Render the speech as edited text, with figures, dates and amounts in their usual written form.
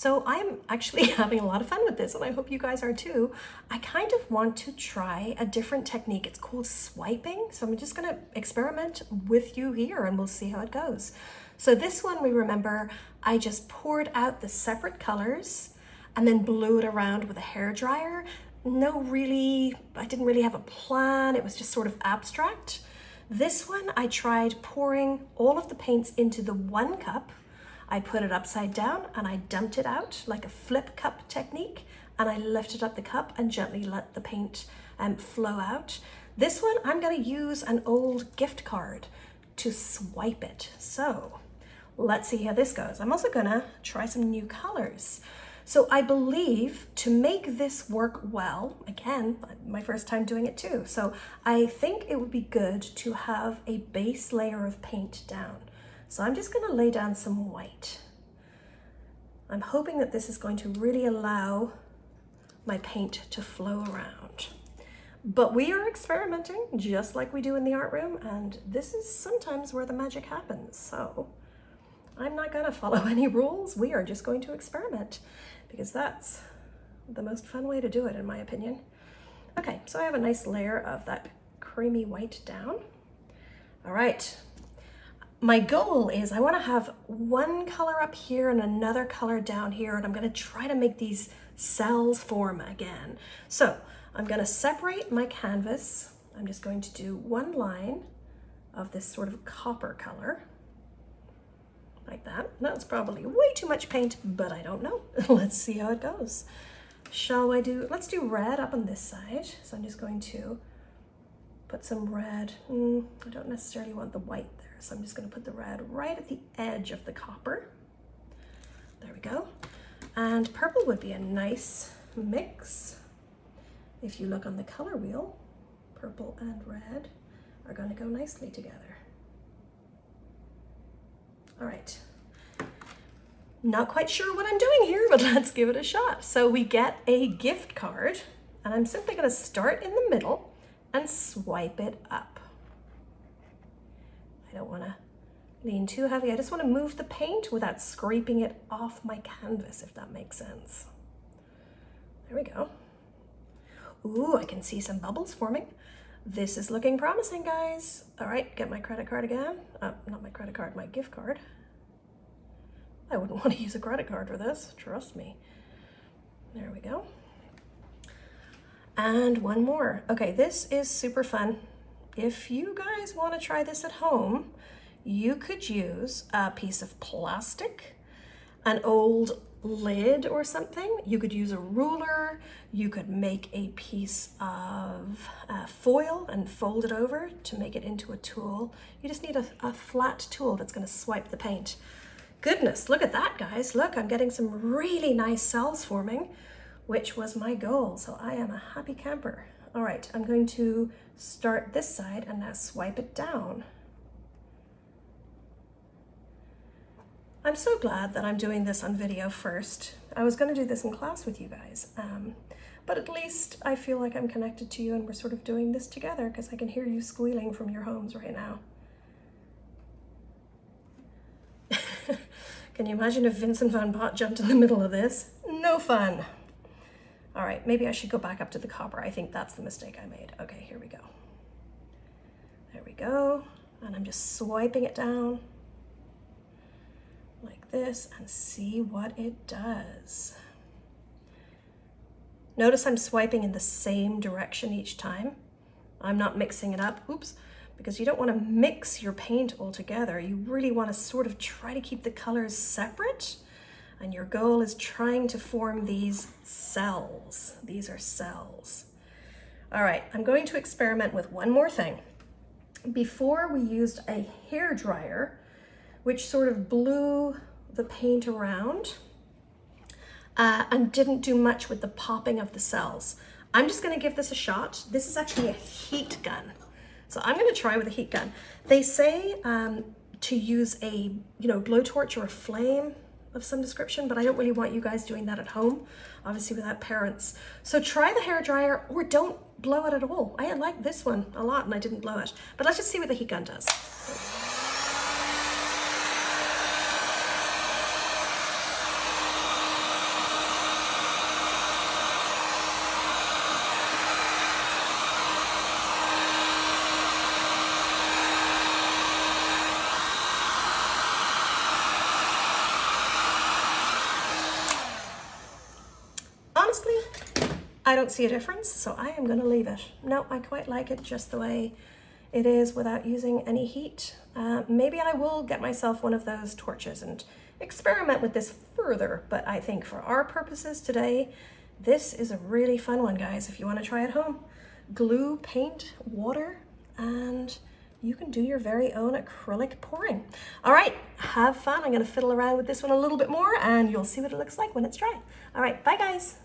So I'm actually having a lot of fun with this, and I hope you guys are too. I kind of want to try a different technique. It's called swiping. So I'm just gonna experiment with you here and we'll see how it goes. So this one, we remember, I just poured out the separate colors and then blew it around with a hairdryer. I didn't really have a plan. It was just sort of abstract. This one, I tried pouring all of the paints into the one cup. I put it upside down and I dumped it out like a flip cup technique, and I lifted up the cup and gently let the paint flow out. This one, I'm gonna use an old gift card to swipe it. So let's see how this goes. I'm also gonna try some new colors. So I believe to make this work well, again, my first time doing it too, so I think it would be good to have a base layer of paint down. So I'm just gonna lay down some white. I'm hoping that this is going to really allow my paint to flow around. But we are experimenting just like we do in the art room, and this is sometimes where the magic happens. So I'm not gonna follow any rules. We are just going to experiment because that's the most fun way to do it, in my opinion. Okay, so I have a nice layer of that creamy white down. All right. My goal is I want to have one color up here and another color down here, and I'm going to try to make these cells form again. So I'm going to separate my canvas. I'm just going to do one line of this sort of copper color, like that. That's probably way too much paint, but I don't know. Let's see how it goes. Let's do red up on this side. So I'm just going to put some red. I don't necessarily want the white there. So I'm just going to put the red right at the edge of the copper. There we go. And purple would be a nice mix. If you look on the color wheel, purple and red are going to go nicely together. All right. Not quite sure what I'm doing here, but let's give it a shot. So we get a gift card, and I'm simply going to start in the middle and swipe it up. I don't want to lean too heavy. I just want to move the paint without scraping it off my canvas, if that makes sense. There we go. Ooh, I can see some bubbles forming. This is looking promising, guys. All right, get my credit card again. Not my credit card, my gift card. I wouldn't want to use a credit card for this, trust me. There we go. And one more. Okay, this is super fun. If you guys want to try this at home, you could use a piece of plastic, an old lid or something. You could use a ruler. You could make a piece of foil and fold it over to make it into a tool. You just need a flat tool that's going to swipe the paint. Goodness, look at that, guys. Look, I'm getting some really nice cells forming, which was my goal. So I am a happy camper. All right, I'm going to start this side and now swipe it down. I'm so glad that I'm doing this on video first. I was going to do this in class with you guys, but at least I feel like I'm connected to you and we're sort of doing this together because I can hear you squealing from your homes right now. Can you imagine if Vincent van Gogh jumped in the middle of this? No fun. All right, maybe I should go back up to the copper. I think that's the mistake I made. Okay, here we go. There we go. And I'm just swiping it down like this and see what it does. Notice I'm swiping in the same direction each time. I'm not mixing it up. Oops. Because you don't want to mix your paint all together. You really want to sort of try to keep the colors separate. And your goal is trying to form these cells. These are cells. All right, I'm going to experiment with one more thing. Before we used a hair dryer, which sort of blew the paint around and didn't do much with the popping of the cells. I'm just going to give this a shot. This is actually a heat gun. So I'm going to try with a heat gun. They say to use a blowtorch or a flame of some description, but I don't really want you guys doing that at home, obviously without parents. So try the hairdryer or don't blow it at all. I like this one a lot and I didn't blow it, but let's just see what the heat gun does. I don't see a difference, so I am gonna leave it. No, I quite like it just the way it is without using any heat. Maybe I will get myself one of those torches and experiment with this further, but I think for our purposes today, this is a really fun one, guys. If you want to try at home, glue, paint, water, and you can do your very own acrylic pouring. All right, have fun. I'm going to fiddle around with this one a little bit more, and you'll see what it looks like when it's dry. All right, bye, guys.